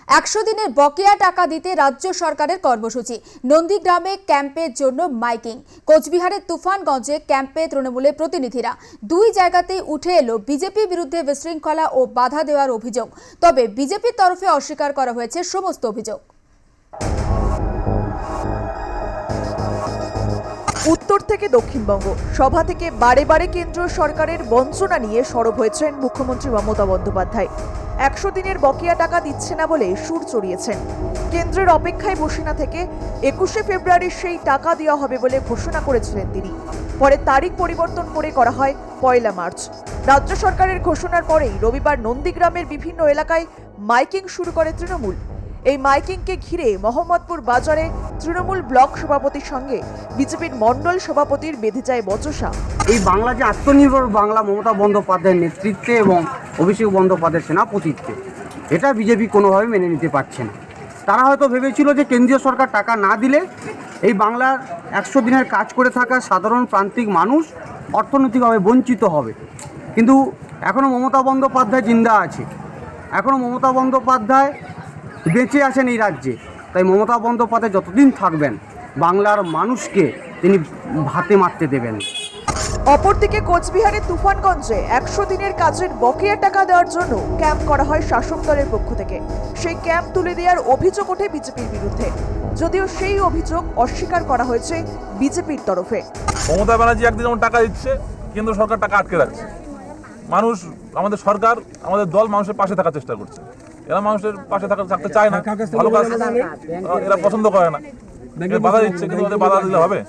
100 দিনের বকেয়া টাকা দিতে রাজ্য সরকারের কর্মসূচি। নন্দীগ্রামে ক্যাম্পের জন্য মাইকিং। কোচবিহারের তুফানগঞ্জে ক্যাম্পে তৃণমূলের প্রতিনিধিরা। দুই জায়গাতেই উঠে এলো বিজেপির বিরুদ্ধে বিশৃঙ্খলা ও বাধা দেওয়ার অভিযোগ। তবে বিজেপির তরফে অস্বীকার করা হয়েছে সমস্ত অভিযোগ। উত্তর থেকে দক্ষিণবঙ্গ, সভা থেকে বারে বারে কেন্দ্রীয় সরকারের বঞ্চনা নিয়ে সরব হয়েছেন মুখ্যমন্ত্রী মমতা বন্দ্যোপাধ্যায়। 100 দিনের বকেয়া টাকা দিচ্ছে না বলে সুর চড়িয়েছেন। কেন্দ্রের অপেক্ষায় বসে না থেকে 21শে ফেব্রুয়ারি সেই টাকা দেওয়া হবে বলে ঘোষণা করেছিলেন তিনি। পরে তারিখ পরিবর্তন করে করা হয় 1 মার্চ। রাজ্য সরকারের ঘোষণার পরেই রবিবার নন্দীগ্রামের বিভিন্ন এলাকায় মাইকিং শুরু করে তৃণমূল। এই মাইকিংকে ঘিরে মোহাম্মদপুর বাজারে তৃণমূল ব্লক সভাপতির সঙ্গে বিজেপির মণ্ডল সভাপতির বেঁধে যায় বচসা। এই বাংলা যে আত্মনির্ভর বাংলা মমতা বন্দ্যোপাধ্যায়ের নেতৃত্বে এবং অভিষেক বন্দ্যোপাধ্যায়ের সেনাপতিত্বে, এটা বিজেপি কোনোভাবে মেনে নিতে পারছে না। তারা হয়তো ভেবেছিল যে কেন্দ্রীয় সরকার টাকা না দিলে এই বাংলার 100 দিনের কাজ করে থাকা সাধারণ প্রান্তিক মানুষ অর্থনৈতিকভাবে বঞ্চিত হবে। কিন্তু এখনও মমতা বন্দ্যোপাধ্যায় জিন্দা আছে, এখনও মমতা বন্দ্যোপাধ্যায় বেঁচে আছেন এই রাজ্যে। তাই মমতা বন্দ্যোপাধ্যায় যতদিন থাকবেন বাংলার মানুষকে তিনি ভাতে মারতে দেবেন। অপরদিকে কোচবিহারের তুফানগঞ্জে 100 দিনের কাজের বকেয়া টাকা দেওয়ার জন্য ক্যাম্প করা হয় শাসক দলের পক্ষ থেকে। সেই ক্যাম্প তুলে দেওয়ার অভিযোগ ওঠে বিজেপির বিরুদ্ধে, যদিও সেই অভিযোগ অস্বীকার করা হয়েছে বিজেপির তরফে। মমতা ব্যানার্জি একদিন যেমন টাকা দিচ্ছে, কেন্দ্র সরকার টাকা আটকে রাখছে। মানুষ, আমাদের সরকার, আমাদের দল মানুষের পাশে থাকার চেষ্টা করছে। এরা মানুষের পাশে থাকতে চায় না, ভালো কাজ এরা পছন্দ করে না, বাধা দিচ্ছে। কিন্তু ওদের বাধা দিলে হবে?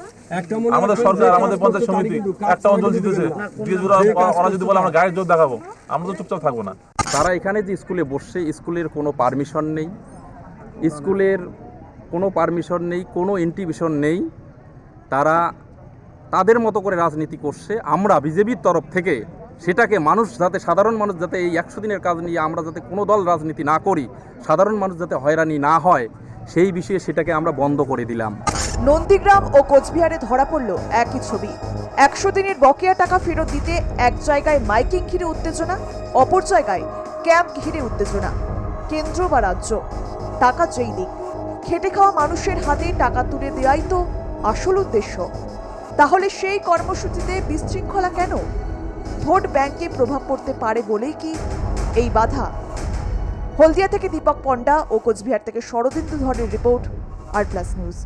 আমাদের সরকার, আমাদের পঞ্চায়েত সমিতি একটা অঞ্চল জিতেছে, ওরা যদি বলে আমরা গায়ের জোর দেখাবো, আমরা তো চুপচাপ থাকবো না। তারা এখানে যে স্কুলে বসছে, স্কুলের কোনো পারমিশন নেই, স্কুলের কোনো পারমিশন নেই, কোনো ইন্টিভিশন নেই। তারা তাদের মতো করে রাজনীতি করছে। আমরা বিজেপির তরফ থেকে সেটাকে মানুষ যাতে, সাধারণ মানুষ যাতে এই 100 দিনের কাজ নিয়ে আমরা যাতে কোনো দল রাজনীতি না করি, সাধারণ মানুষ যাতে হয়রানি না হয়, সেই বিষয়ে সেটাকে আমরা বন্ধ করে দিলাম। নন্দীগ্রাম ও কোচবিহারে ধরা পড়ল একই ছবি। 100 দিনের বকেয়া টাকা ফেরত দিতে এক জায়গায় মাইকিং ঘিরে উত্তেজনা, অপর জায়গায় ক্যাম্প ঘিরে উত্তেজনা। কেন্দ্র বা রাজ্য টাকা যেই দিক, খেটে খাওয়া মানুষের হাতে টাকা তুলে দেওয়াই তো আসল উদ্দেশ্য। তাহলে সেই কর্মসূচিতে বিশৃঙ্খলা কেন? ভোট ব্যাংকে প্রভাব পড়তে পারে বলেই কি এই বাধা? হলদিয়া থেকে দীপক পণ্ডা ও কোচবিহার থেকে শরদিন্দু ধরের রিপোর্ট, আর প্লাস নিউজ।